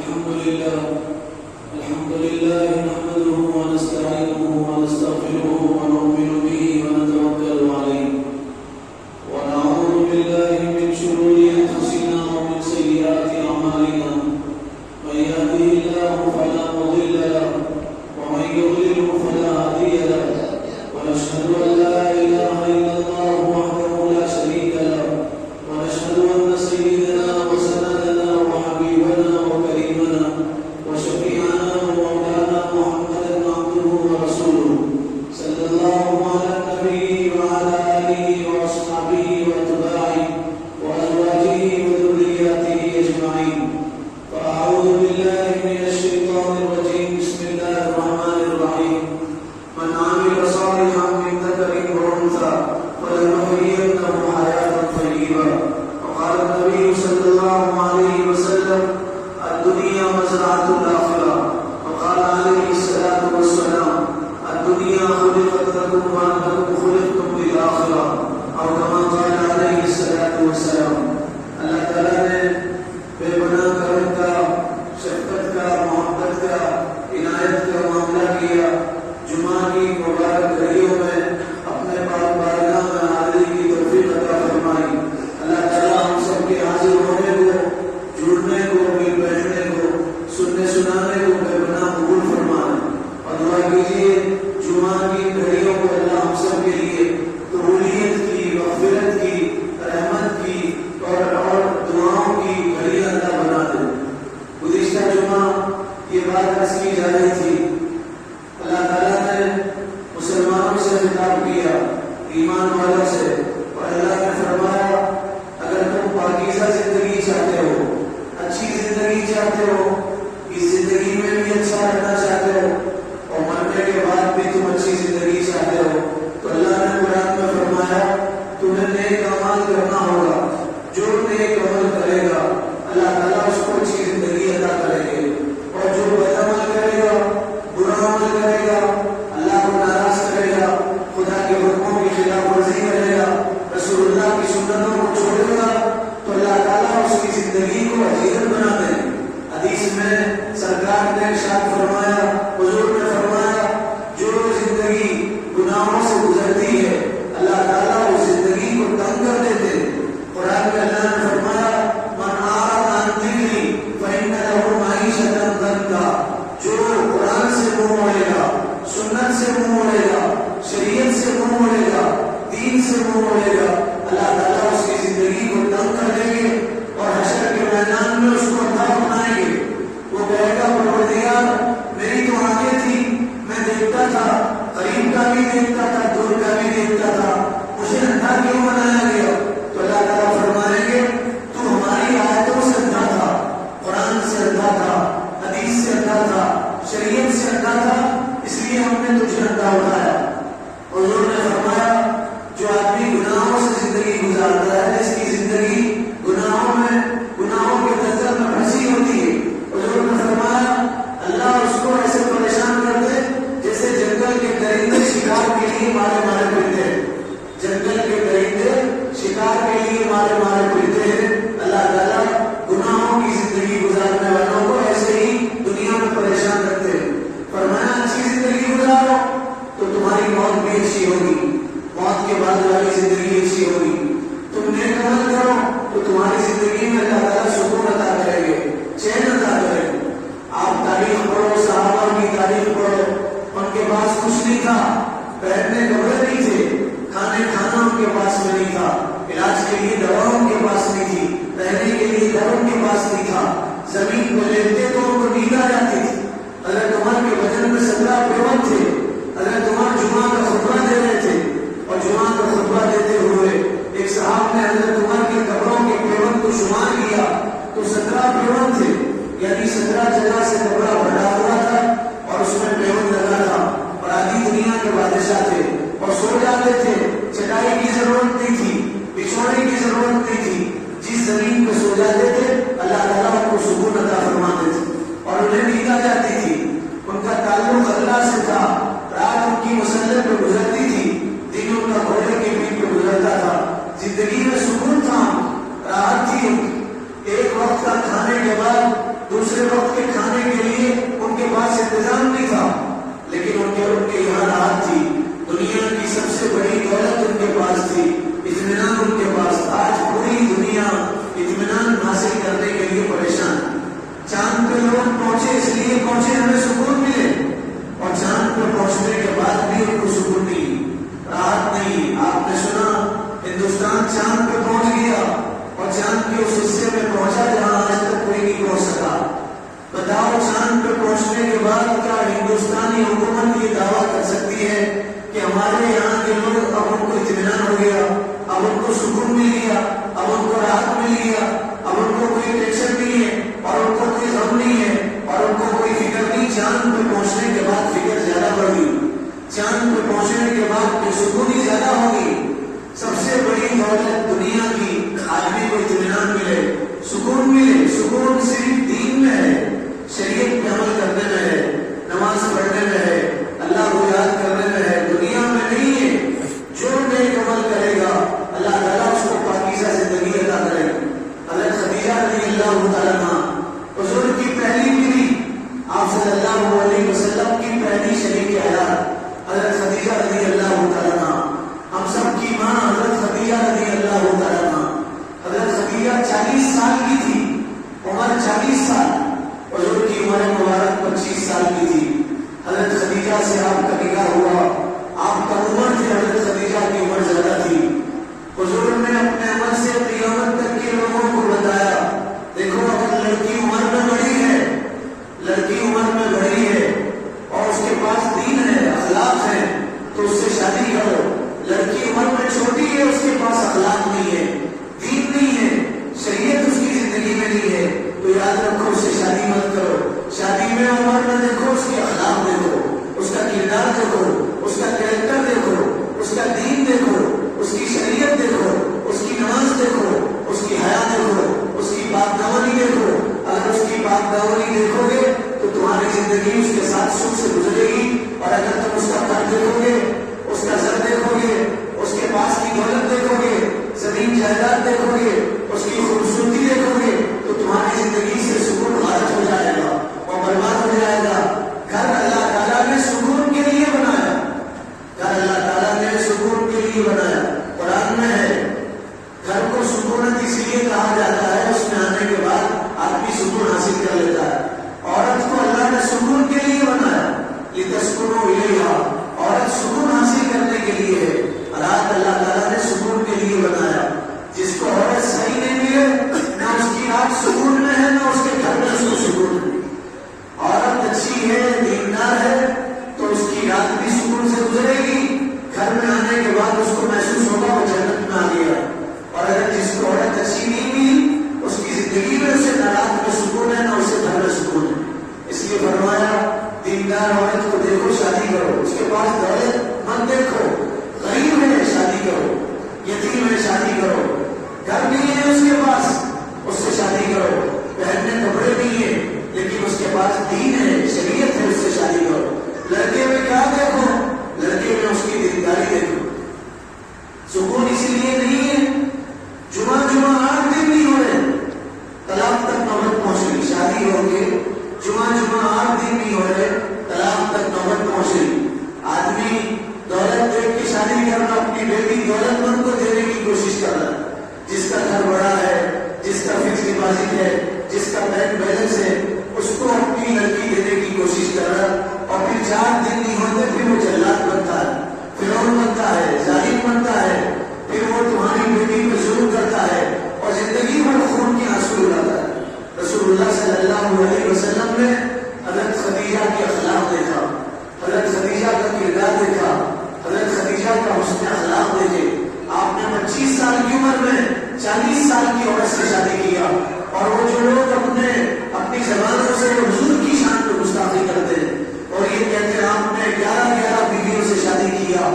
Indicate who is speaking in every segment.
Speaker 1: الحمد لله نحمده ونستعينه ونستغفره ونؤمن به ونتوكل عليه ونعوذ بالله من شرور أنفسنا ومن سيئات أعمالنا من يهده الله فلا مضل له ومن يضلله فلا هادي له ونشهد أن لا إله إلا الله وحده لا شريك له ونشهد أن سيدنا وسندنا وحبيبنا وكريمنا وشفيعنا ومولانا محمدا عبده ورسوله صلى الله على النبي وعلى آله وأصحابه وأتباعه وأزواجه وذرياته أجمعين. فأعوذ بالله من الشيطان الرجيم. بسم الله الرحمن الرحيم. من عمل صالحا من ذكر وأنثى فلنحيينه حياة طيبة. وقال النبي صلى الله عليه وسلم: الدنيا مزرعة الآخرة. وقال عليه الصلاة والسلام: الدنيا خلقت لكم وأنكم خلقتم للآخرة. أو كما قال عليه الصلاة والسلام. اللہ تعالیٰ نے بے پناہ کرم کا، شفقت کا، محبت کا، عنایت کا معاملہ کیا. جمعہ کی مبارک گھڑیوں میں اپنے پاک بارگاہ میں حاضری کی توفیق عطا فرمائی. اللہ تعالیٰ ہم سب کے حاضر ہونے کو، جڑنے کو، مل بیٹھنے کو، سننے سنانے کو بے پناہ قبول فرمائے. اور دعا کیجیے جمعہ کی گھڑیوں کو اللہ ہم سب کے لیے قبولیت کی، مغفرت کی، رحمت کی اور دعاؤں کی گھڑیاں اللہ بنا دے. گزشتہ جمعہ یہ بات عرض کی جا رہی تھی. اللہ تعالیٰ نے مسلمانوں سے خطاب کیا، ایمان والوں سے، اور اللہ نے فرمایا اگر تم پاکیزہ زندگی چاہتے ہو، اچھی زندگی چاہتے ہو، اس زندگی میں بھی اچھا رہنا چاہتے ہو اور مرنے کے بعد بھی تم اچھی زندگی چاہتے ہو، تو اللہ نے قرآن میں فرمایا تمہیں نیک اعمال کرنا ہوگا. جو نیک عمل کرے گا اللہ تعالیٰ اس کو اچھی زندگی عطا کریں گے، اور جو بد عمل کرے گا، برا عمل کرے گا، اللہ کو ناراض کرے گا، خدا کے حکموں کی خلاف ورزی کرے گا، رسول اللہ کی سنتوں کو چھوڑے گا، تو اللہ تعالیٰ اس کی زندگی کو اجیرت بنا دیں. حدیث میں سرکار نے ارشاد فرمایا، حضور نے فرمایا جو زندگی گناہوں سے گزرتی ہے اللہ تعالیٰ اس زندگی کو تنگ کر دیتے. قرآن میں اللہ نے فرمایا من اعرض عن ذکری فإن له معیشة ضنکا. جو قرآن سے منہ موڑے گا، سنت سے منہ موڑے گا، شریعت سے منہ موڑے گا، دین سے منہ موڑے گا، اللہ تعالیٰ اس کی زندگی کو تنگ کر دیں گے اور حشر کے میدان میں اس کو اندھا بنائیں گے. وہ کہے گا پروردگار میری تو آنکھیں تھی، میں دیکھتا تھا، قریب کا بھی دیکھتا تھا، دور کا بھی دیکھتا تھا، مجھے اندھا کیوں بنایا گیا؟ تو اللہ تعالیٰ فرمائیں گے تو ہماری آیتوں سے اندھا تھا، قرآن سے اندھا تھا، حدیث سے اندھا تھا، شریعت سے اندھا تھا، اس لیے ہم نے تجھے اندھا اٹھایا. حضور نے فرمایا جو آدمی گناہوں سے زندگی گزارتا ہے اس کی زندگی گناہوں کے دلدل میں پھنسی ہوتی ہے. حضور نے فرمایا اللہ اس کو ایسے پریشان کر دے جیسے جنگل کے درندے شکار کے لیے مارے پھرتے ہیں. جنگل کے درندے شکار کے لیے مارے پھرتے ہیں. اللہ تعالیٰ گناہوں کی زندگی گزارنے والوں کو ایسے ہی دنیا میں پریشان کرتے ہیں. فرمایا اچھی زندگی گزارو تو تمہاری موت بھی اچھی ہوگی، موت کے بعد والی زندگی اچھی ہوگی. تم نیک عمل کرو تو تمہاری زندگی میں اللہ تعالیٰ سکون عطا کریں گے، چین عطا کریں گے. آپ تاریخ پڑھو، صحابہ کی تاریخ پڑھو، ان کے پاس کچھ نہیں تھا، بیٹھنے کپڑے نہیں تھے، کھانا ان کے پاس میں نہیں تھا، علاج کے لیے دوا ان کے پاس نہیں تھی، رہنے کے لیے گھر ان کے پاس نہیں تھا. زمین کو لیتے تو ان کو نیند آ جاتی تھی. حضرت عمر کے بدن میں 17 پیون تھے. حضرت عمر جمعہ کا خطبہ دے رہے تھے اور جمعہ کا خطبہ دیتے ہوئے ایک صاحب نے حضرت عمر کے کپڑوں کے پیون کو شمار کیا تو 17 پیون تھے، یعنی 17 جگہ سے کپڑا بھرا ہوا تھا اور اس میں پیون لگا تھا. اور آدھی دنیا کے بادشاہ تھے اور سو جاتے تھے، چٹائی کی ضرورت نہیں تھی، بچھونے کی ضرورت نہیں تھی. جس زمین پہ سو جاتے تھے اللہ تعالیٰ ان کو سکون عطا فرماتے تھے اور انہیں نیند آ جاتی تھی. ان کا تعلق اللہ سے تھا. رات ان کی مسلح پہ گزرتی تھی، دن ان کا گھوڑے کے پیٹ پہ گزرتا تھا. زندگی میں سکون تھا، راحت تھی. ایک وقت کا کھانے کے بعد دوسرے دوسرے وقت کے کھانے کے لیے ان کے پاس انتظام نہیں تھا، لیکن ان کے یہاں راحت تھی، دنیا کی سب سے بڑی دولت ان کے پاس تھی، اطمینان ان کے پاس تھا۔ آج پوری دنیا اطمینان حاصل کرنے کے لیے پریشان۔ چاند پہ لوگ پہنچے اس لیے پہنچے ہمیں سکون ملے، اور چاند پہ پہنچنے کے بعد بھی ان کو سکون نہیں، راحت نہیں۔ آپ نے سنا ہندوستان چاند پہ پہنچ گیا اور چاند کے اس حصے میں پہنچا جہاں آج تک کوئی نہیں پہنچ سکا۔ بتاؤ چاند پہ پہنچنے کے بعد کیا ہندوستانی حکومت یہ دعویٰ کر سکتی ہے کہ ہمارے یہاں کے لوگ اب ان کو اطمینان ہو گیا، اب ان کو سکون مل گیا، اب ان کو راحت مل گیا، اب ان کو کوئی ٹینشن نہیں ہے اور ان کو کوئی غم نہیں ہے اور ان کو کوئی فکر نہیں؟ چاند پہ پہنچنے کے بعد فکر زیادہ بڑھ گئی، چاند پہ پہنچنے کے بعد بے سکونی زیادہ ہوگی۔ سب سے بڑی دولت دنیا کی آدمی کو اطمینان ملے، سکون ملے۔ سکون صرف دین میں ہے، شریعت پہ عمل کرنے میں ہے، نماز پڑھنے میں ہے، اللہ کو یاد کرنے میں ہے، دنیا میں نہیں ہے۔ جو نیک عمل کرے گا اللہ تعالیٰ اس کو پاکیزہ زندگی عطا کرے گا۔ حضرت خدیجہ رضی اللہ تعالیٰ عنہا حضور کی پہلی بیوی، آپ صلی اللہ علیہ وسلم کی پہلی شریک حیات حضرت خدیجہ رضی اللہ تعالیٰ عنہا، ہم سب کی ماں حضرت خدیجہ رضی اللہ تعالیٰ عنہا۔ حضرت خدیجہ 40 سال کی تھی، عمر 40 سال، حضور کی عمر مبارک 25 سال کی تھی۔ حضرت خدیجہ سے آپ کا نکاح ہوا، آپ کا عمر تھی، حضرت خدیجہ کی عمر زیادہ تھی۔ حضور نے اپنے عمل سے قیامت تک کے لوگوں کو بتایا، دیکھو اگر لڑکی عمر میں بڑی ہے، لڑکی عمر میں بڑی ہے اور اس کے پاس دین ہے، اخلاق ہے، تو اس سے شادی کرو۔ لڑکی عمر میں چھوٹی ہے، اس کے پاس اخلاق نہیں ہے، دین نہیں ہے، شریعت اس کی زندگی میں نہیں ہے، تو یاد رکھو اس سے شادی مت کرو۔ شادی میں عمر میں دیکھو، اس کے اخلاق دیکھو، اس کا کردار دیکھو، اس کا کریکٹر دیکھو، اس کا دین دیکھو، اس کی شریعت دیکھو، اس کی نماز دیکھو، اس کی حیا دیکھو، اس کی پاک دامنی دیکھو۔ اگر اس کی پاک دامنی دیکھو گے تو تمہاری زندگی اس کے ساتھ سکھ سے گزرے گی، اور اگر تم اس کا گھر دیکھو گے، اس کا زر دیکھو گے، اس کے پاس کی دولت دیکھو گے، زمین جائیداد دیکھو گے، اس کی خوبصورتی دیکھو گے، تو تمہاری زندگی سے سکون خارج ہو جائے گا اور برباد ہو جائے گا۔ گھر اللہ تعالیٰ نے سکون کے لیے بنایا، گھر اللہ تعالیٰ نے سکون کے لیے بنایا۔ قرآن میں ہے گھر کو سکونت اس لیے کہا جاتا ہے، اس میں آنے کے بعد آدمی سکون حاصل کر لیتا ہے۔ عورت کو اللہ نے سکون کے لیے بنایا، لتسکنوا الیہا، عورت سکون حاصل کرنے کے لیے ہے۔ رات اللہ تعالیٰ نے سکون کے لیے بنایا۔ جس کو عورت صحیح نہیں ملے، نہ اس کی رات سکون میں ہے، نہ اس کے گھر میں اس کو سکون ہے۔ عورت اچھی ہے، دیندار ہے، تو اس کی رات بھی سکون سے گزرے گی، گھر میں آنے کے بعد اس کو محسوس ہوگا وہ جنت میں آ گیا۔ اور اگر جس کو عورت اچھی نہیں ملی، اس کی زندگی میں اسے نہ رات میں سکون ہے، نہ اسے گھر میں سکون ہے۔ اس لیے فرمایا دیندار عورت کو دیکھو شادی کرو، اس کے پاس دولت مت دیکھو، غریب ہے شادی کرو، یتیم ہے شادی کرو، گھر نہیں ہے اس کے پاس، اس سے شادی کرو، پہننے کپڑے نہیں ہے لیکن اس کے پاس دین ہے، شریعت ہے، اس سے شادی کرو۔ لڑکے میں کیا دیکھو؟ لڑکے میں اس کی دینداری دیکھو۔ سکون اسی لیے نہیں ہے جمعہ 8 دن نہیں ہو رہے، طلاق تک نوبت پہنچ گئی، شادی ہو کے جمعہ 8 دن نہیں ہو رہے، طلاق تک نوبت پہنچ گئی۔ آدمی دولت دیکھ کے شادی کرنا، اپنی بیٹی دولت مند کو دینے کی کوشش کر رہا ہے، جس کا گھر بڑا ہے، جس کا فکس ڈپازٹ ہے، جس کا بینک بیلنس ہے، اس کو اپنی لڑکی دینے کی کوشش کر رہا ہے، اور پھر 4 دن نہیں ہوتے پھر وہ جلاد بنتا ہے، فرعون بنتا ہے، ظالم بنتا ہے، پھر وہ تمہاری بیٹی پہ ظلم کرتا ہے اور زندگی بھر خون کے آنسو رلاتا ہے۔ رسول اللہ صلی اللہ علیہ وسلم نے حضرت خدیجہ کے اخلاق دیکھا، حضرت خدیجہ کا کردار دیکھا، حضرت خدیجہ کا حسن اخلاق دیکھے۔ آپ نے 25 سال کی عمر میں 40 سال کی عورت سے شادی کیا، اور وہ جو لوگ اپنی زبانوں سے حضور کی شان کو گستاخی کرتے ہیں اور یہ کہتے ہیں آپ نے 11 بیویوں سے شادی کیا،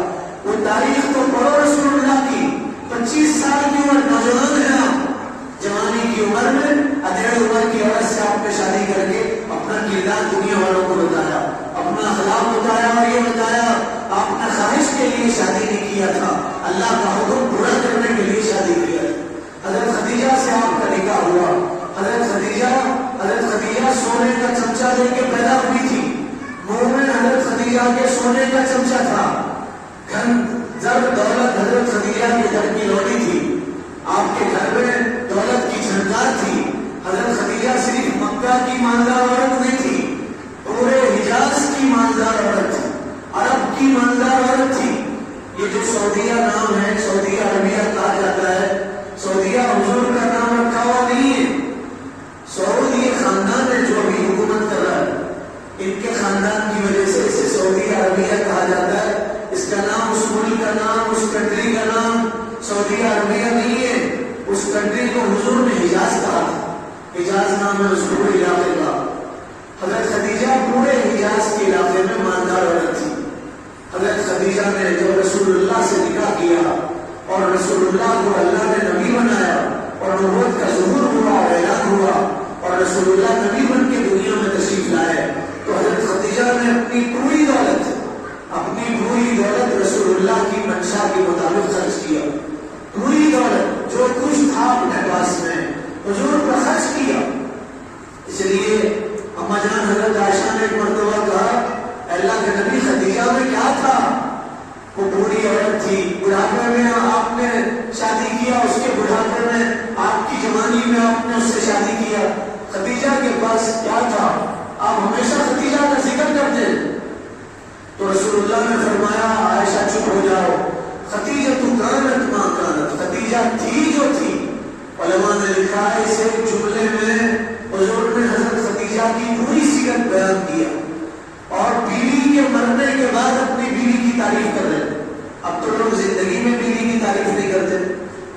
Speaker 1: وہ تاریخ تو پڑھو رسول اللہ کی۔ 25 سال کی عمر، نوجوان ہیں آپ، جوانی کی عمر میں ادھیڑ عمر کی عورت سے آپ نے شادی کر کے اپنا کردار دنیا والوں کو بتایا، اپنا اخلاق بتایا، اور یہ بتایا آپ نے خواہش کے لیے شادی نہیں کیا تھا، اللہ کا حکم پورا کرنے کے لیے شادی کیا۔ حضرت خدیجہ سے آپ کا نکاح ہوا۔ حضرت خدیجہ سونے کا چمچہ لے کے پیدا ہوئی تھی، منہ میں حضرت خدیجہ کے سونے کا چمچہ تھا، گھن زر دولت حضرت خدیجہ کے گھر کی لوٹی تھی، آپ کے گھر میں دولت کی جھنکار تھی۔ حضرت خدیجہ صرف مکہ کی مالدار عورت نہیں تھی، پورے حجاز کی مالدار عورت تھی، عرب کی مالدار عورت تھی۔ یہ جو سعودیہ نام ہے، سعودیہ عربیہ کہا جاتا ہے، سعودیہ حضور کا نام رکھا ہوا نہیں ہے، سعود یہ خاندان ہے جو ابھی حکومت کر رہا ہے، ان کے خاندان کی وجہ سے اسے سعودیہ عربیہ کہا جاتا ہے۔ اس کا نام، اس ملک کا نام، اس کنٹری کا نام سعودیہ عربیہ نہیں ہے، اس کنٹری کو حضور نے حجاز کہا تھا، حجاز نام ہے اس پورے علاقے کا۔ حضرت خدیجہ پورے حجاز کے علاقے میں مالدار عورت تھی۔ حضرت خدیجہ نے جو رسول اللہ سے نکاح کیا اور رسول اللہ کو اللہ نے نبی بنایا اور نبوت کا ظہور ہوا اور اعلان ہوا اور رسول اللہ نبی بن کے دنیا میں تشریف لائے، تو حضرت خدیجہ نے اپنی پوری دولت رسول اللہ کی منشا کے مطابق خرچ کیا، پوری دولت جو کچھ تھا اپنے پاس میں حضور پر خرچ کیا۔ اس لیے اما جان حضرت عائشہ نے ایک مرتبہ کہا، اللہ کے نبی خدیجہ میں کیا تھا؟ وہ بوڑھی عورت تھی، بڑھاپے میں آپ نے شادی کیا، اس کے بڑھاپے میں آپ کی جوانی میں آپ نے اس سے شادی کیا، خدیجہ کے پاس کیا تھا؟ آپ ہمیشہ خدیجہ کا ذکر کرتے ہیں۔ تو رسول اللہ نے فرمایا، عائشہ چپ ہو جاؤ، خدیجہ تو کانت ماں کانت، خدیجہ تھی جو تھی۔ علماء نے لکھا ہے اس ایک جملے میں حضور نے حضرت خدیجہ کی پوری سیرت بیان کیا اور بیوی کے مرنے کے بعد اپنی بیوی کی تعریف کر رہے ہیں۔ اب تو لوگ زندگی میں بیوی کی تعریف نہیں کرتے،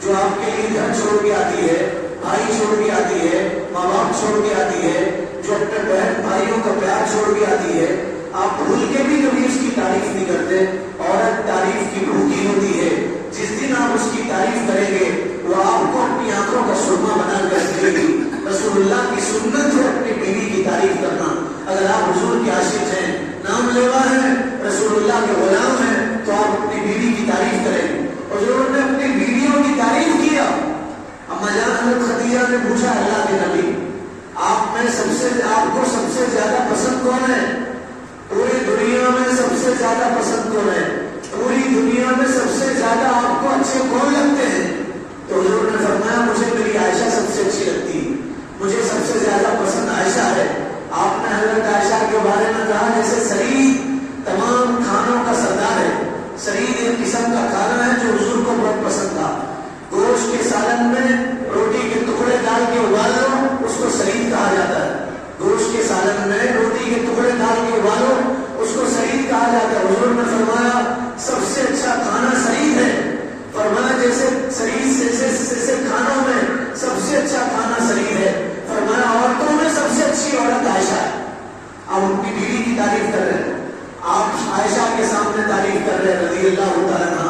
Speaker 1: جو آپ کے لیے گھر چھوڑ کے آتی ہے، بھائی چھوڑ کے آتی ہے، ماں باپ چھوڑ کے آتی ہے، جو اپنے بہن بھائیوں کا پیار چھوڑ کے آتی ہے، آپ بھول کے بھی کبھی اس کی تعریف نہیں کرتے۔ عورت تعریف کی بھوکی ہوتی ہے، جس دن آپ اس کی تعریف کریں گے وہ آپ کو اپنی آنکھوں کا سرما بنا کر دے گی۔ رسول اللہ کی سنت ہے اپنی بیوی کی تعریف کرنا۔ اگر آپ حضور کے عاشق ہیں، نام لیوا ہیں، رسول اللہ کے غلام ہیں، تو آپ اپنی بیوی کی تعریف کریں۔ حضور نے اپنی بیویوں کی تعریف کیا۔ اما جان حضرت خدیجہ نے پوچھا، اللہ کے نبی آپ کو سب سے زیادہ پسند کون ہے؟ پوری دنیا میں سب سے زیادہ پسند کون ہے؟ پوری دنیا میں سب سے زیادہ آپ کو اچھے کون لگتے ہیں؟ تو حضور نے فرمایا، مجھے میری عائشہ سب سے اچھی لگتی ہے، مجھے سب سے زیادہ پسند عائشہ ہے۔ آپ نے حضرت عائشہ کے بارے میں کہا جیسے سرید تمام کھانوں کا سردار ہے۔ سرید ایک قسم کا کھانا ہے جو حضور کو بہت پسند تھا۔ گوشت کے سالن میں روٹی کے ٹکڑے ڈال کے ابالو، اس کو سرید کہا جاتا ہے۔ گوشت کے سالن میں روٹی کے ٹکڑے ڈال کے ابالو، اس کو سرید کہا جاتا ہے۔ حضور نے فرمایا سب سے اچھا کھانا سرید ہے۔ فرمایا جیسے سرید سے کھانوں میں سب سے اچھا کھانا سرید ہے، فرمایا عورتوں میں سب سے اچھی عورت عائشہ ہے۔ آپ اپنی بیوی کی تعریف کر رہے ہیں، آپ عائشہ کے سامنے تعریف کر رہے ہیں رضی اللہ تعالیٰ عنہا،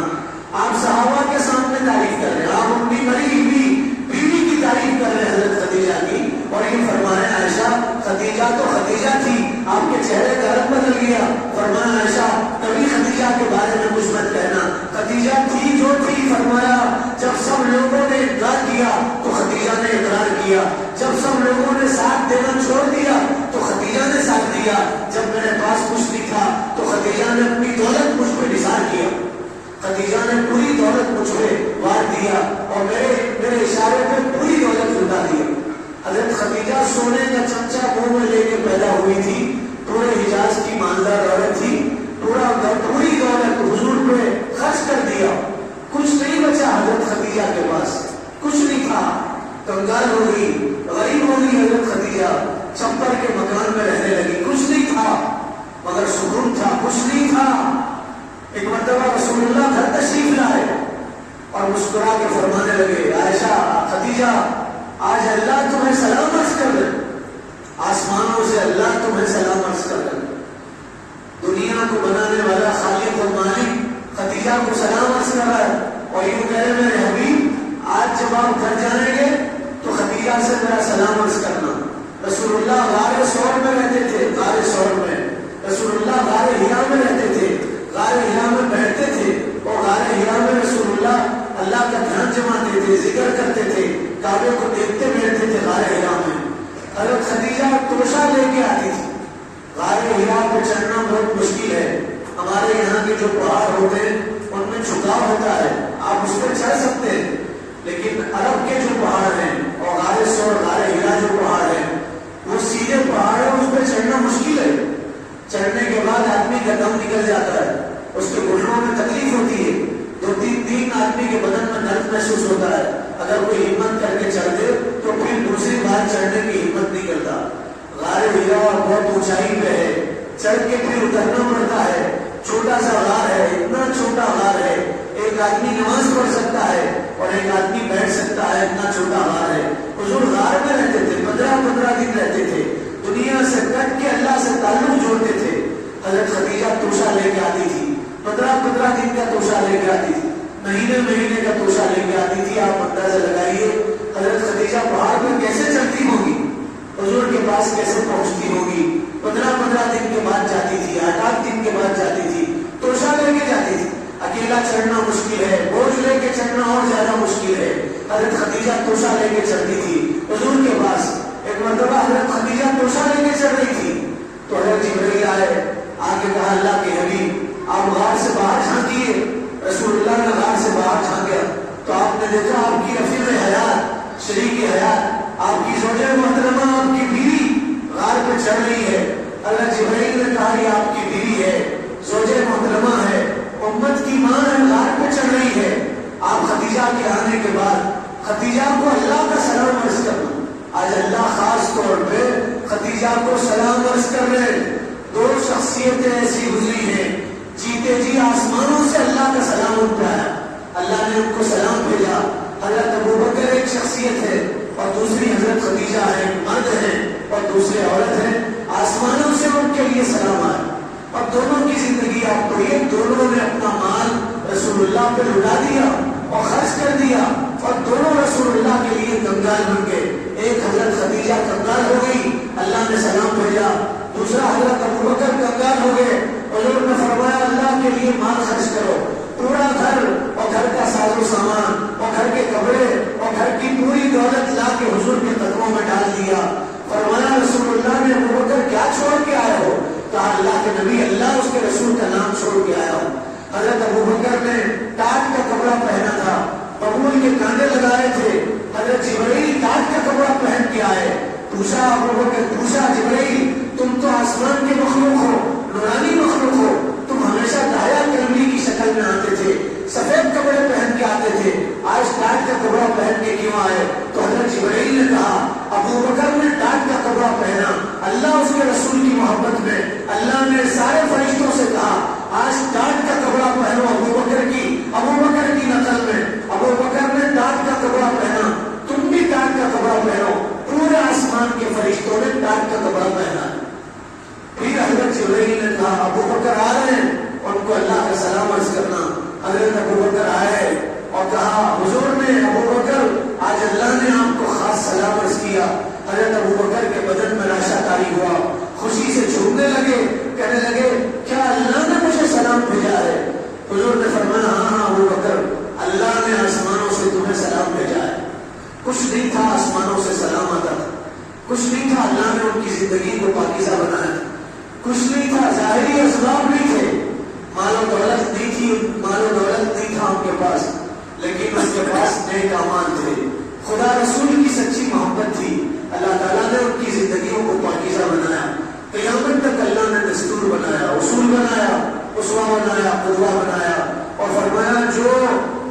Speaker 1: آپ صحابہ کے سامنے تعریف کر رہے ہیں، آپ اپنی مری ہوئی بیوی کی تعریف کر رہے ہیں حضرت خدیجہ کی، اور یہ فرما رہے ہیں عائشہ خدیجہ تو خدیجہ تھی، آپ کے چہرے کا رنگ بدل گیا۔ فرمایا عائشہ کبھی خدیجہ کے بارے میں کچھ مت کہنا، خدیجہ تھی جو تھی۔ فرمایا جب سب لوگوں نے انکار کیا تو خدیجہ نے اقرار کیا، جب سب لوگوں نے ساتھ دینا چھوڑ دیا تو خدیجہ نے ساتھ دیا، جب میرے پاس کچھ نہیں تھا تو خدیجہ نے اپنی دولت مجھ پہ نثار کیا، خدیجہ نے پوری دولت مجھ پہ وار دیا اور میرے اشارے پہ پوری دولت لٹا دیا۔ حضرت خدیجہ سونے کا چمچہ منہ میں لے کے پیدا ہوئی تھی، پورے حجاز کی مالدار عورت تھی، پوری دولت حضور پہ خرچ کر دیا، کچھ نہیں بچا حضرت خدیجہ کے پاس، کچھ نہیں تھا، کنگال ہو گئی، غریب ہو گئی حضرت خدیجہ، چھپر کے مکان میں رہنے لگی، کچھ نہیں تھا مگر سکون تھا، کچھ نہیں تھا۔ ایک مرتبہ رسول اللہ گھر تشریف لائے اور مسکرا کے فرمانے لگے، عائشہ خدیجہ آج اللہ تمہیں سلام عرض کر رہے، آسمانوں سے اللہ تمہیں سلام عرض کر رہے، دنیا کو بنانے والا خالق و مالک خدیجہ کو سلام عرض کر رہا ہے اور یوں کہہ رہے میرے حبیب آج جب آپ گھر جائیں گے تو خدیجہ سے میرا سلام عرض کرنا۔ رسول اللہ غار ثور میں رہتے تھے، غار ثور میں رسول اللہ غار ہرا میں رہتے تھے، غار ہرا میں بیٹھتے تھے اور غار ہرا میں رسول اللہ اللہ کا دھیان جماتے تھے، ذکر کرتے تھے، کعبے کو دیکھتے بیٹھتے تھے غار ہرا میں۔ حضرت خدیجہ توشہ لے
Speaker 2: کے جو پہاڑ ہوتے ہیں ان میں جھکاؤ ہوتا ہے، آپ اس پہ چڑھ سکتے ہیں، لیکن عرب کے جو پہاڑ ہیں اور غار سور غار ہیرا جو پہاڑ ہے وہ سیدھے پہاڑ ہے، اس پہ چڑھنا مشکل ہے۔ چڑھنے کے بعد آدمی کا دم نکل جاتا ہے، اس کے گھٹنوں میں تکلیف ہوتی ہے، 2-3 دن آدمی کے بدن میں درد محسوس ہوتا ہے۔ اگر کوئی ہمت کر کے چڑھ دے تو پھر دوسری بار چڑھنے کی ہمت نہیں کرتا۔ غار ہیرا بہت اونچائی پہ ہے، چڑھ کے پھر اترنا پڑتا ہے، چھوٹا سا غار ہے، اتنا چھوٹا غار ہے، ایک آدمی نماز پڑھ سکتا ہے اور ایک آدمی بیٹھ سکتا ہے، اتنا چھوٹا غار ہے۔ حضور غار میں رہتے تھے، 15 دن رہتے تھے، دنیا سے کٹ کے اللہ سے تعلق جوڑتے تھے۔ حضرت خدیجہ توشہ لے کے آتی تھی، 15 دن کا توشہ لے کے آتی تھی، مہینے کا توشہ لے کے آتی تھی۔ آپ اندازہ لگائیے حضرت خدیجہ پہاڑ پہ کیسے چڑھتی ہوگی، حضور کے پاس کیسے پہنچتی ہوگی۔ 15 دن کے بعد جاتی تھی، 8 دن کے بعد جاتی تھی، توشہ لے کے جاتی تھی۔ اکیلا چڑھنا مشکل ہے، بوجھ لے کے چڑھنا اور زیادہ مشکل ہے۔ حضرت خدیجہ توشہ لے کے چڑھتی تھی حضور کے پاس۔ ایک مرتبہ حضرت خدیجہ توشہ لے کے چڑھ رہی تھی تو حضرت جبرائیل آئے، آ کے کہا اللہ کے حبیب آپ غار سے باہر جھانکیے۔ رسول اللہ نے غار سے باہر جھانکا تو آپ نے دیکھا آپ کی رفیق حیات، شریک حیات، آپ کی زوجہ محترمہ، آپ کی بیوی غار پہ چڑھ رہی ہے۔ حضرت جبرائیل نے کہا یہ آپ کی بیوی ہے، زوجہ محترمہ ہے، امت کی ماں ہے، غار پہ چڑھ رہی ہے۔ آپ خدیجہ کے آنے کے بعد خدیجہ کو اللہ کا سلام عرض کرنا۔ آج اللہ خاص طور پہ خدیجہ کو سلام عرض کر رہے۔ 2 شخصیتیں ایسی گزری ہیں، جیتے جی آسمانوں سے اللہ کا سلام ان پہ آیا، اللہ نے ان کو سلام بھیجا۔ حضرت ابوبکر ایک شخصیت ہے اور دوسری حضرت خدیجہ ہے، مرد ہیں اور دوسرے عورت ہیں، آسمانوں سے ان کے لیے سلام آیا۔ اور دونوں کی زندگی آپ پڑھیے، دونوں نے اپنا مال رسول اللہ پہ لٹا دیا اور خرچ کر دیا، اور دونوں رسول اللہ کے لیے کنگال بن گئے۔ ایک حضرت خدیجہ کنگال ہو گئی، اللہ نے سلام بھیجا، دوسرا حضرت ابوبکر کنگال ہو گئے، حضور نے فرمایا اللہ کے لیے مال خرچ کرو، پورا گھر اور گھر کا ساز و سامان اور گھر کے کپڑے اور گھر کی پوری دولت لا کے حضور کے قدموں میں ڈال دیا۔ فرمایا رسول اللہ نے ابوبکر کیا چھوڑ کے آئے ہو؟ کہا اللہ کے نبی اللہ اس کے رسول کا نام چھوڑ کے آیا ہوں۔ حضرت ابوبکر نے ٹاٹ کا کپڑا پہنا تھا، ببول کے کاندے لگائے تھے، حضرت جبرائیل ٹاٹ کا کپڑا پہن کے آئے۔ پوچھا ابوبکر، پوچھا جبرائیل تم تو آسمان کے مخلوق ہو، نورانی مخلوق ہو، تم ہمیشہ دایا کلمی کی شکل میں آتے تھے، سفید کپڑے پہن کے آتے تھے، آج ٹاٹ کا کپڑا پہن کے کیوں آئے؟ تو حضرت جبرائیل نے کہا ابوبکر نے ٹاٹ کا کپڑا پہنا، اللہ اس کے رسول کی محبت میں اللہ نے سارے فرشتوں سے کہا آج ٹاٹ کا کپڑا پہنو ابوبکر کی نقل میں، ابوبکر نے ٹاٹ کا کپڑا پہنا، تم بھی ٹاٹ کا کپڑا پہنو، پورے آسمان کے فرشتوں نے ٹاٹ کا کپڑا پہنا۔ پھر حضرت جبرائیل نے کہا ابوبکر آ رہے ہیں، ان کو اللہ کا سلام عرض کرنا۔ حضرت ابوبکر آئے اور کہا حضور نے ابوبکر آج اللہ نے آپ کو خاص سلام عرض کیا۔ حضرت ابوبکر کے بدن میں راشا طاری ہوا، خوشی سے جھومنے لگے، کہنے لگے کیا اللہ نے مجھے سلام بھیجا ہے؟ حضور نے فرمایا ہاں ابوبکر اللہ نے آسمانوں سے تمہیں سلام بھیجا ہے۔ کچھ نہیں تھا آسمانوں سے سلام آتا تھا، کچھ نہیں تھا اللہ نے ان کی زندگی کو پاکیزہ بنایا تھا، کچھ نہیں تھا، ظاہری اسباب نہیں تھے، مال و دولت نہیں تھی، مال و دولت نہیں تھا ان کے پاس، لیکن ان کے پاس نیک اعمال تھے، خدا رسول کی سچی محبت تھی۔ اللہ تعالیٰ نے ان کی زندگیوں کو پاکیزہ بنایا، قیامت تک اللہ نے دستور بنایا، اصول بنایا، اسوہ بنایا، قدوہ بنایا، اور فرمایا جو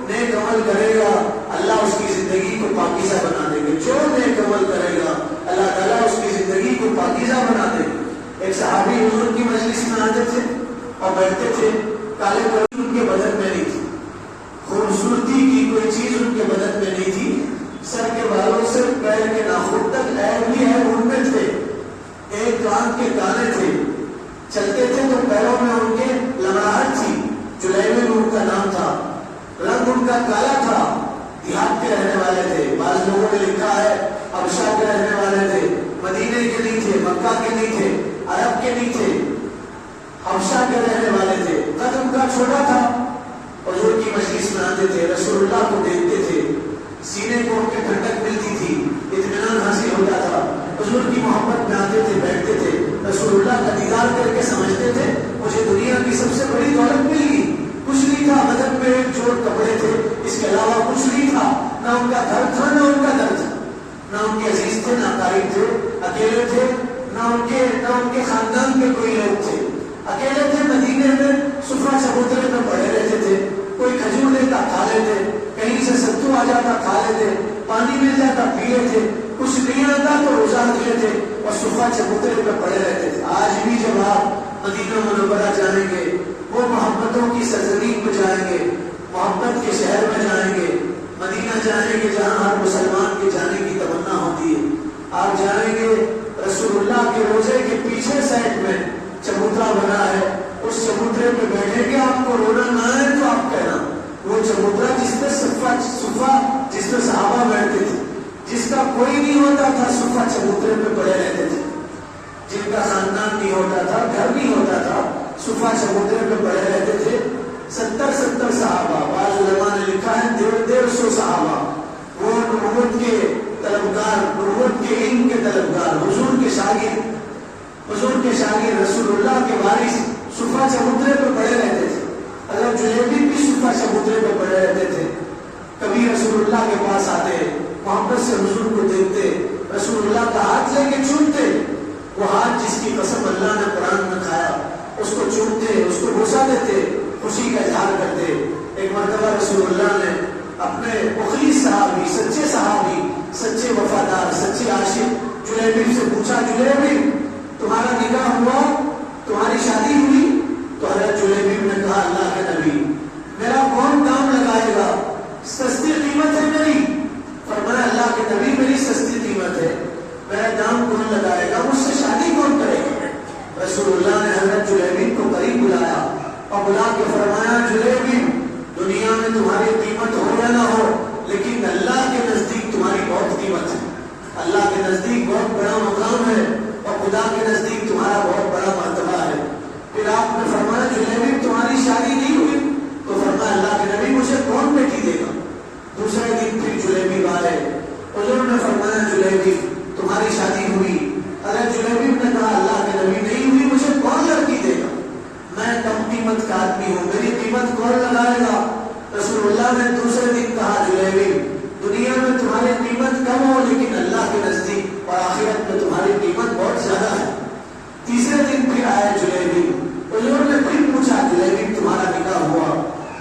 Speaker 2: نیک عمل کرے گا اللہ اس کی زندگی کو پاکیزہ بنا دے گا، جو نیک عمل کرے گا اللہ تعالیٰ اس کی زندگی کو پاکیزہ بنا دے گا۔ ایک صحابی حضور کی مجلس میں آتے تھے اور بیٹھتے تھے، کالے پرچی ان کے بدن میں نہیں تھی، خوبصورتی کی کوئی چیز ان کے بدن میں نہیں تھی، سر کے بالوں سے پیر کے ناخن تک عیب ہی عیب ان میں تھے، ایک کان کے کانے تھے، چلتے تھے تو پیروں میں ان کے لمڑاہٹ تھی، جلیبی ان کا نام تھا، رنگ ان کا کالا تھا، دیہات کے رہنے والے تھے، بعض لوگوں نے لکھا ہے حبشہ کے رہنے والے تھے، مدینے کے نہیں تھے، مکہ کے نہیں تھے، عرب کے نہیں تھے، حبشہ کے رہنے والے تھے، قد ان کا چھوٹا تھا، حضور کی مجلس میں آتے تھے، رسول اللہ کو دیکھتے تھے، سینے کو ان کے ٹھنڈک ملتی تھی، اطمینان حاصل ہوتا تھا، حضور کی محبت میں آتے تھے، بیٹھتے تھے، رسول اللہ کا دیدار کر کے سمجھتے تھے مجھے دنیا کی سب سے بڑی دولت مل گئی، نہ ان کا گھر تھا نہ ان کا در تھا، نہ ان کے عزیز تھے نہ قریب تھے، اکیلے تھے، نہ ان کے خاندان کے کوئی لوگ تھے، اکیلے تھے، مدینے میں صفا چبوترے میں پڑے رہتے تھے، کوئی کھجور دیتا کھا لیتے، کہیں سے ستو آ جاتا کھا لیتے، پانی مل جاتا پی لیتے، کچھ نہیں آتا تو روزہ رکھ لیتے اور صفا چبوترے پہ پڑے رہتے تھے۔ آج بھی جب آپ مدینہ منورہ جائیں گے، وہ محبتوں کی سرزمین پہ جائیں گے، محبت کے شہر میں جائیں گے، مدینہ جائیں گے جہاں ہر مسلمان کے جانے کی تمنا ہوتی ہے، آپ جائیں گے رسول اللہ کے روزے کے پیچھے سائڈ میں چبوترا بنا ہے، اس چبوترے پہ بیٹھیں گے، آپ کو رونا نہ آئے تو آپ کہنا وہ چبوترا جس پہ صفا جس پہ صحابہ بیٹھتے تھے، جس کا کوئی نہیں ہوتا تھا صفا چبوترے پہ پڑے رہتے تھے، جن کا خاندان نہیں ہوتا تھا، گھر نہیں ہوتا تھا، صفا چبوترے پہ پڑے رہتے تھے۔ 70 صحابہ، بعض علماء نے لکھا ہے 150 صحابہ، وہ نبوت کے طلبگار، نبوت کے علم کے طلبگار، حضور کے شاگرد رسول اللہ کے وارث صفا چبوترے پہ پڑے رہتے تھے۔ اگر جلیبی بھی صفا چبوترے پہ پڑے رہتے تھے، کبھی رسول اللہ کے پاس آتے، محبت سے حضور کو دیکھتے، رسول اللہ کا ہاتھ لے کے چومتے، وہ ہاتھ جس کی قسم اللہ نے قرآن میں کھایا اس کو چومتے، اس کو بوسہ دیتے، خوشی کا اظہار کرتے۔ ایک مرتبہ رسول اللہ نے اپنے مخلص صحابی، سچے صحابی، سچے وفادار، سچے عاشق جلیبی سے پوچھا، جلیبی تمہارا نکاح ہوا، تمہاری شادی ہوئی؟ تو حضرت جلیبی نے کہا اللہ کے نبی میرا کون کام لگائے گا، سستی قیمت ہے میری۔ فرمایا اللہ کے نبی میری سستی قیمت ہے، میرا دام کون لگائے گا، مجھ سے شادی کون کرے گا؟ رسول اللہ نے حضرت جلیبی کو قریب بلایا اور بلا کے فرمایا جلیبی دنیا میں تمہاری قیمت ہو یا نہ ہو لیکن اللہ کے نزدیک تمہاری بہت قیمت ہے، اللہ کے نزدیک بہت بڑا مقام ہے اور خدا کے نزدیک تمہارا بہت بڑا مرتبہ ہے۔ پھر آپ نے فرمایا جلیبی تمہاری شادی نہیں ہوئی؟ تو فرمایا اللہ کے نبی مجھے کون بیٹی دے گا؟ دوسرے دن پھر جلیبی آئے، حضور نے فرمایا جلیبی تمہاری شادی ہوئی؟ ارے جلیبی نے کہا اللہ کے نبی نہیں ہوئی، مجھے کون لڑکی دے گا؟ میں کم قیمت کا آدمی ہوں، میری قیمت کون لگائے گا؟ رسول اللہ نے دوسرے دن کہا جلیبی دنیا میں تمہاری قیمت کم ہو لیکن اللہ کے نزدیک اور آخرت میں تمہاری قیمت بہت زیادہ ہے۔ تیسرے دن پھر آئے جلیبی، حضور نے پھر پوچھا جلیبی تمہارا نکاح ہوا؟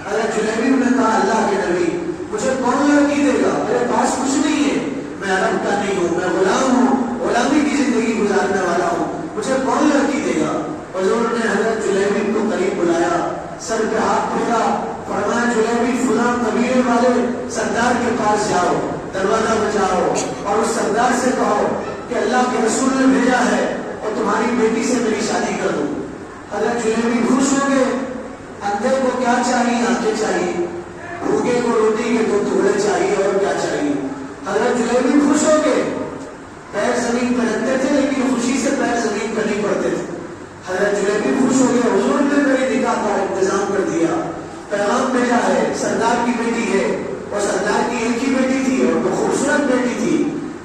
Speaker 2: ارے جلیبی نے کہا اللہ کے نبی مجھے کون لڑکی دے گا، میرے پاس کچھ نہیں ہے، میں عرب کا نہیں ہوں، میں غلام ہوں، غلامی کی زندگی گزارنے والا ہوں، مجھے کون لڑکی دے گا؟ حضور نے حضرت جلیبی کو قریب بلایا، سر پہ ہاتھ پھیرا، فرمایا جلیبی فلاں قبیلے والے سردار کے پاس جاؤ، دروازہ بجاؤ اور اس سردار سے کہو کہ اللہ کے رسول نے بھیجا ہے اور تمہاری بیٹی سے میری شادی کر دوں۔ حضرت جلیبی خوش ہو گئے، اندھے کو کیا چاہیے؟ آنکھیں چاہیے، بھوکے کو روٹی کے 2 ٹکڑے چاہیے، اور کیا چاہیے؟ حضرت جلیبی خوش ہو گئے، پیر زمین پہ رکھتے تھے لیکن خوشی سے پیر زمین پہ نہیں پڑتے تھے۔ حضرت جلیبی خوش ہو گئے، حضور نے میرے نکاح کا انتظام کر دیا، پیغام بھیجا ہے، سردار کی بیٹی ہے اور سردار کی ایک ہی بیٹی تھی اور وہ خوبصورت بیٹی تھی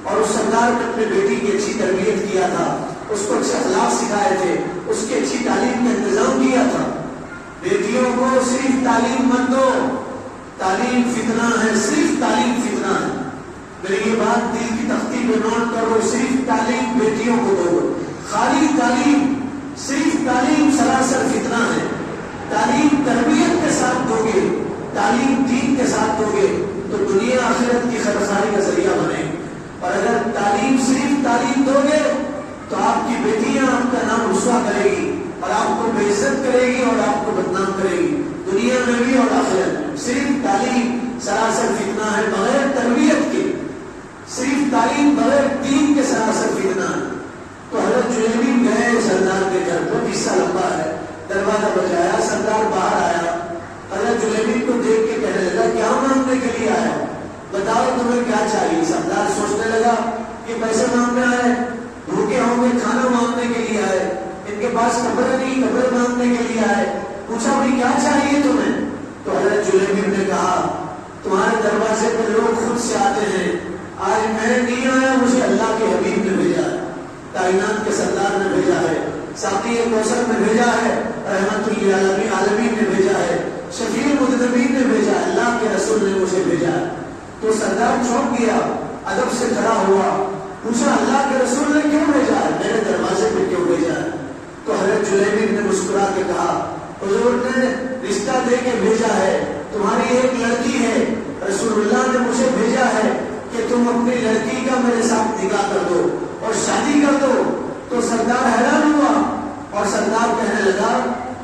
Speaker 2: اور اس سردار نے اپنے بیٹی کی اچھی تربیت کیا تھا، اس کو اچھے اخلاق سکھائے تھے، اس کی اچھی تعلیم کا انتظام کیا تھا۔ بیٹیوں کو صرف تعلیم مت دو، تعلیم فتنہ ہے، صرف تعلیم فتنہ ہے۔ میری یہ بات دل کی تختی پہ نوٹ کرو، صرف تعلیم بیٹیوں کو دو، خالی تعلیم، صرف تعلیم سراسر فتنہ ہے۔ تعلیم تربیت کے ساتھ دو گے، تعلیم دین کے ساتھ دو گے تو دنیا آخرت کی خیرخواہی کا ذریعہ بنے، اور اگر تعلیم صرف تعلیم دو گے تو آپ کی بیٹیاں آپ کا نام رسوا کرے گی اور آپ کو بے عزت کرے گی اور آپ کو بدنام کرے گی، دنیا میں بھی اور آخرت میں۔ صرف تعلیم سراسر فتنہ ہے بغیر تربیت کے، صرف تعلیم بغیر دین کے سراسر فتنہ ہے۔ تو حضرت جلیبی گئے سردار کے گھر پر، قصہ لمبا ہے، دروازہ بجایا، سردار باہر آیا، حضرت جلیبی کو دیکھ کے کہنے لگا کیا مانگنے کے لیے آیا، بتاؤ تمہیں کیا چاہیے؟ سردار سوچنے لگا کہ پیسے مانگنے آئے، بھوکے ہوں گے، کھانا مانگنے کے لیے آئے، ان کے پاس کپڑے نہیں، کپڑے مانگنے کے لیے آئے۔ پوچھا بھائی کیا چاہیے تمہیں؟ تو حضرت جلیبی نے کہا تمہارے دروازے پر لوگ خود سے آتے ہیں، آج میں نہیں آیا، مجھے اللہ کے حبیب نے بھیجا ہے، کائنات کے سردار نے بھیجا ہے، ساقی کوثر نے بھیجا ہے، رحمت للعالمین نے بھیجا ہے، شفیع المذنبین نے بھیجا ہے، اللہ کے رسول نے مجھے بھیجا ہے۔ تو سردار چونک گیا، ادب سے کھڑا ہوا، پوچھا اللہ کے رسول نے کیوں بھیجا ہے، میرے دروازے پہ کیوں بھیجا ہے؟ تو حضرت جلیبی نے مسکرا کے کہا حضور نے رشتہ دے کے بھیجا ہے، تمہاری ایک لڑکی ہے، رسول اللہ نے مجھے بھیجا ہے کہ تم اپنی لڑکی کا میرے ساتھ نکاح کر دو اور شادی کر دو۔ تو سردار حیران ہوا اور سردار کہنے لگا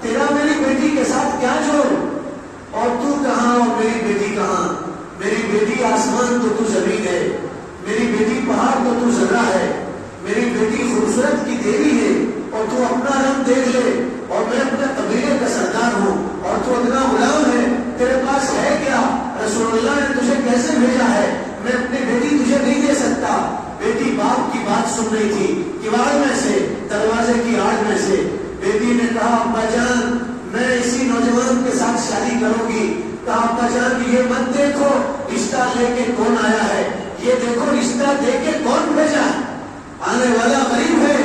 Speaker 2: تیرا میری بیٹی کے ساتھ کیا جوڑ، اور تو کہاں اور میری بیٹی کہاں؟ میری بیٹی آسمان تو تو زمین ہے، میری بیٹی پہاڑ تو تو ذرہ ہے، میری بیٹی خوبصورت کی دیوی ہے، اور تو اپنا رنگ دیکھ لے، اور میں اپنے قبیلے کا سردار ہوں اور تو اتنا غلام ہے، تیرے پاس ہے کیا؟ رسول اللہ نے تجھے کیسے بھیجا ہے؟ میں اپنی بیٹی تجھے نہیں دے سکتا۔ بیٹی باپ کی بات سن رہی تھی، کیوڑ میں سے، دروازے کی آڑ میں سے۔ بیٹی نے کہا ابا جان میں اسی نوجوان کے ساتھ شادی کروں گی۔ کہا ابا جان یہ مت دیکھو رشتہ لے کے کون آیا ہے، یہ دیکھو رشتہ دے کے کون بھیجا ہے۔ آنے والا غریب ہے،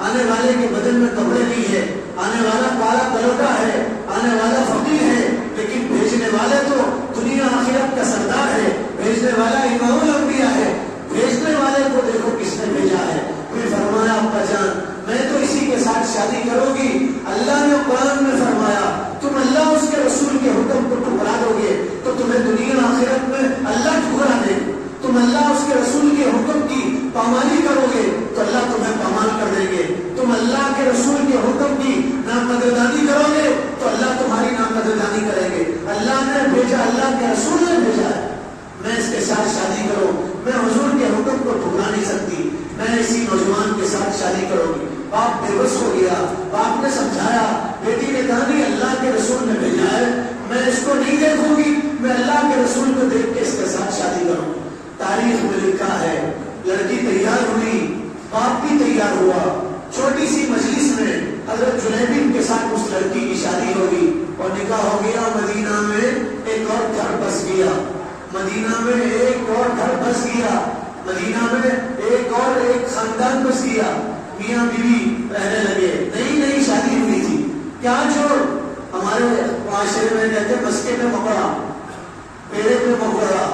Speaker 2: آنے والے کے بدن میں کپڑے نہیں ہے، آنے والا کالا کلوٹا ہے، آنے والا فقیر ہے، لیکن بھیجنے والے تو دنیا آخرت کا سردار ہے، بھیجنے والا امام الانبیاء ہے۔ بھیجنے والے کو دیکھو کس نے بھیجا ہے۔ پھر فرمایا ابا جان میں تو اسی کے ساتھ شادی کروں گی۔ اللہ نے قرآن میں فرمایا تم اللہ اس کے رسول کے حکم کو ٹھکرا دو گے تو تمہیں دنیا آخرت میں اللہ ٹھکرا دے، تم اللہ اس کے رسول کے حکم کی پامالی کرو گے تو اللہ تمہیں پامال کر دیں گے، تم اللہ کے رسول کے حکم کی ناقدردانی کرو گے تو اللہ تمہاری ناقدردانی کریں گے۔ اللہ نے بھیجا، اللہ کے رسول نے بھیجا ہے، میں اس کے ساتھ شادی کروں، میں حضور کے حکم کو ٹھکرا نہیں سکتی، میں اسی نوجوان کے ساتھ شادی کروں گی۔ باپ بے بس ہو گیا، باپ نے سمجھایا، بیٹی نے کہا نہیں اللہ کے رسول نے بھیجا ہے، میں اس کو نہیں دیکھوں گی، میں اللہ کے رسول کو دیکھ کے اس کے ساتھ شادی کروں۔ تاریخ میں لکھا ہے لڑکی تیار ہوئی، باپ بھی تیار ہوا، چھوٹی سی مجلس میں حضرت جلیبی کے ساتھ اس لڑکی کی شادی ہوگی اور نکاح ہو گیا۔ مدینہ میں ایک اور گھر بس گیا، مدینہ میں ایک اور گھر بس گیا، مدینہ میں ایک خاندان بس گیا، میاں بیوی رہنے لگے، نئی نئی شادی ہوئی تھی۔ کیا جوڑ؟ ہمارے معاشرے میں کہتے مسکے میں مکڑا، پیڑے میں مکڑا۔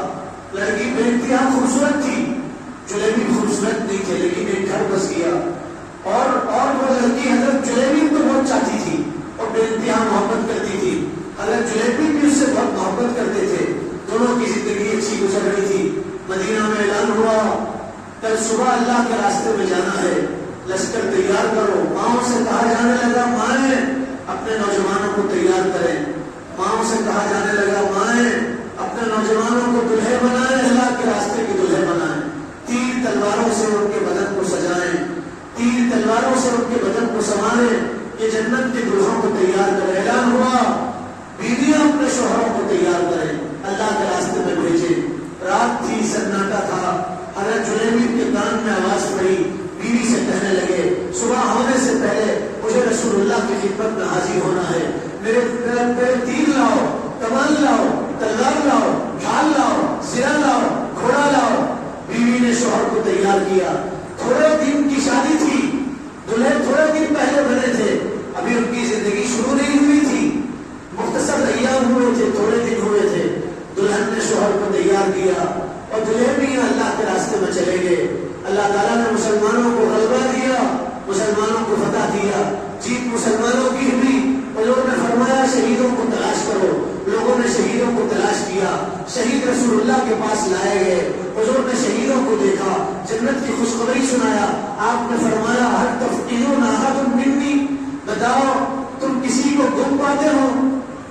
Speaker 2: لڑکی بے انتہا خوبصورت تھی، جلیبی خوبصورت نہیں تھے، لیکن ایک گھر بس گیا اور وہ لڑکی حضرت جلیبی کو بہت چاہتی تھی اور بے انتہا محبت کرتی تھی، حضرت جلیبی بھی اس سے بہت محبت کرتے تھے، دونوں کی زندگی اچھی گزر رہی تھی۔ مدینہ میں اعلان ہوا کل صبح اللہ کے راستے میں جانا ہے، لشکر تیار کرو۔ ماؤں سے کہا جانے لگا مائیں اپنے نوجوانوں کو تیار کریں، ماؤں سے کہا جانے لگا مائیں اپنے نوجوانوں کو دلہے بنائیں، اللہ کے راستے کی دلہے بنائیں، تیر تلواروں سے ان کے بدن کو سجائیں، تیر تلواروں سے ان کے بدن کو سنواریں، یہ جنت کے دلہوں کو تیار کریں۔ اعلان ہوا بیویاں اپنے شوہروں کو تیار کریں، اللہ کے راستے میں بھیجیں۔ رات تھی، سناٹا تھا، حضرت جلیبی کے کان میں آواز پڑی، بیوی سے کہنے لگے صبح ہونے سے پہلے مجھے رسول اللہ کی خدمت میں حاضر ہونا ہے، میرے تیر لاؤ، کمان لاؤ، تلوار لاؤ، ڈھال لاؤ، زرہ لاؤ، گھوڑا لاؤ۔ بیوی نے شوہر کو تیار کیا، تھوڑے دن کی شادی تھی، دلہے تھوڑے دن پہلے بنے تھے، ابھی ان کی زندگی شروع نہیں ہوئی تھی، مختصر ایام ہوئے تھے، تھوڑے دن ہوئے تھے۔ دلہن نے شوہر کو تیار کیا اور دلہے بھی اللہ کے راستے میں چلے گئے۔ اللہ تعالیٰ نے مسلمانوں کو غلبہ دیا، مسلمانوں کو فتح دیا، جیت مسلمانوں کی ہوئی۔ حضور نے فرمایا شہیدوں کو تلاش کرو، لوگوں نے شہیدوں کو تلاش کیا، شہید رسول اللہ کے پاس لائے گئے، حضور نے شہیدوں کو دیکھا، جنت کی خوشخبری سنایا۔ آپ نے فرمایا ہر تفقدون احد منی، بتاؤ تم کسی کو گم پاتے ہو؟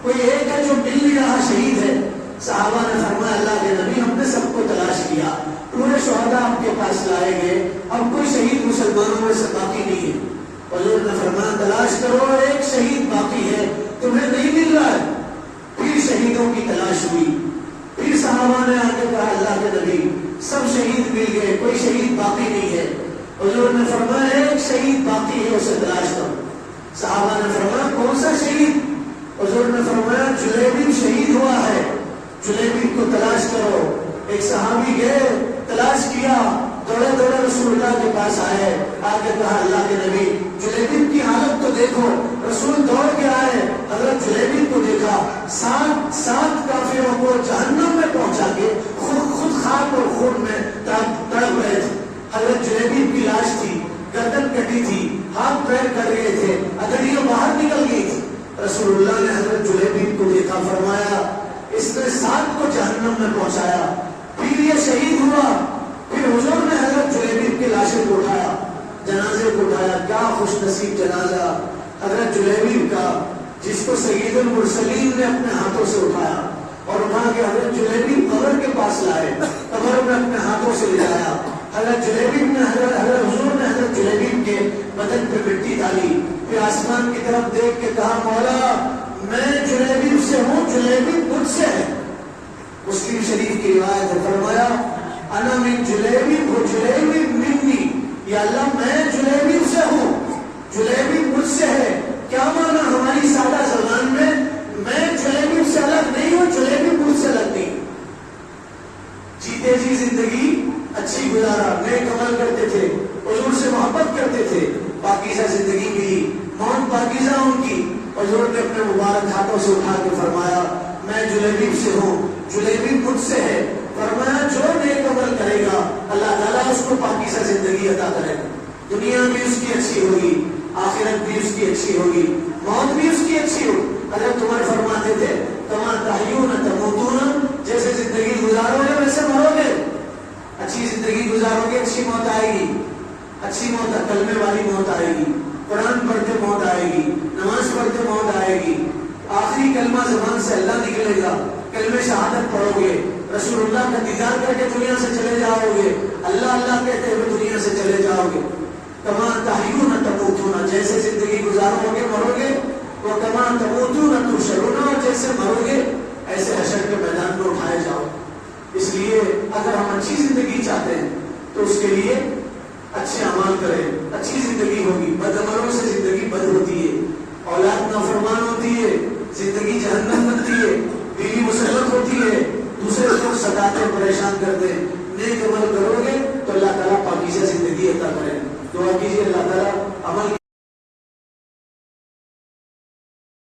Speaker 2: کوئی ایک ہے جو مل نہیں رہا، شہید ہے۔ صحابہ نے فرمایا اللہ کے نبی ہم نے سب کو تلاش کیا، پورے شہداء آپ کے پاس لائے گئے، اب کوئی شہید مسلمانوں میں سے باقی نہیں ہے۔ حضور نے فرمایا تلاش کرو، ایک شہید باقی ہے، تمہیں نہیں مل رہا ہے۔ پھر شہیدوں کی تلاش ہوئی، پھر صحابہ نے آگے کہا اللہ کے نبی سب شہید مل گئے، کوئی شہید باقی نہیں ہے۔ حضور نے فرمایا ایک شہید باقی ہے، اسے تلاش کرو۔ صحابہ نے فرمایا کون سا شہید؟ حضور نے فرمایا جلیبی شہید ہوا ہے، جلیبی کو تلاش کرو۔ ایک صحابی گئے، تلاش کیا، دوڑے دوڑے رسول اللہ کے پاس آئے، آگے کہا اللہ کے نبی جلیبی کی حالت تو دیکھو۔ رسول دوڑ کے آئے، حضرت جلیبی کو دیکھا، سات کافروں کو جہنم میں پہنچا کے خود سانپ اور خون میں تڑپ رہے تھے. حضرت جلیبیب کی لاش تھی, گردن کٹی تھی, ہاتھ پیر کر گئے تھے, اگڑیاں باہر نکل گئی تھی. رسول اللہ نے حضرت جلیبیب کو دیکھا, فرمایا اس نے 7 کو جہنم میں پہنچایا. پھر یہ شہید ہوا. پھر حضور نے حضرت جلیبیب کی لاشیں کو اٹھایا, جنازے کو اٹھایا. کیا خوش نصیب جنازہ حضرت جلیبیب کا, جس کو سید المرسلین نے اپنے ہاتھوں سے اٹھایا اور اٹھا کے حضرت جلیبیب قبر کے پاس لائے, قبر میں اپنے ہاتھوں سے لے آیا. حضرت جلیبیب نے حضرت حضور نے حضرت جلیبیب کے بدن پہ مٹی ڈالی. پھر آسمان کی طرف دیکھ کے کہا, مولا میں جلیبیب سے ہوں, جلیبیب مجھ سے ہے. مسلم شریف کی روایت ہے, فرمایا انا من جلیبیب و جلیبیب منی, یا اللہ میں جلیبیب سے ہوں, جلیبیب مجھ سے ہے. کیا مانا ہماری سادہ زبان میں جلیبیب سے الگ نہیں ہوں, جلیبیب مجھ سے الگ نہیں. جیتے جی زندگی اچھی گزارا, نیک عمل کرتے تھے, حضور سے محبت کرتے تھے, پاکیزہ زندگی ملی, موت پاکیزہ ان کی. حضور نے اپنے مبارک ہاتھوں سے اٹھا کے فرمایا میں جلیبیب سے ہوں, جلیبیب مجھ سے ہے. فرمایا جو نیک عمل کرے گا اللہ تعالیٰ اس کو پاکیزہ زندگی عطا کرے گا. دنیا بھی اس کی اچھی ہوگی, آخرت بھی اس کی اچھی ہوگی, موت بھی اس کی اچھی ہوگی. حضرت عمر فرماتے تھے کما تحیون تموتون, جیسے زندگی گزارو گے ویسے مرو گے. اچھی زندگی گزارو گے اچھی موت آئے گی, اچھی موت کلمے والی موت آئے گی, قرآن پڑھتے موت آئے گی, نماز پڑھتے موت آئے گی, آخری کلمہ زبان سے اللہ نکلے گا, کلمے شہادت پڑھو گے, رسول اللہ کا دیدار کر کے دنیا سے چلے جاؤ گے, اللہ اللہ کہتے ہوئے دنیا سے چلے جاؤ گے. کما تحیون تموتون, جیسے زندگی گزارو گے مرو گے, وہ کما تموتون تحشرون, اور جیسے مرو گے ایسے حشر کے میدان میں اٹھائے جاؤ. اس لیے اگر ہم اچھی زندگی چاہتے ہیں تو اس کے لیے اچھے اعمال کریں, اچھی زندگی ہوگی. بد عملوں سے زندگی بد ہوتی ہے, اولاد نافرمان ہوتی ہے, زندگی جہنم بنتی ہے, بیوی مسلط ہوتی ہے, دوسرے لوگ ستاتے پریشان کرتے. نیک عمل کرو گے تو اللہ تعالیٰ پاکیزہ زندگی عطا کرے. دعا کیجیے اللہ تعالیٰ عمل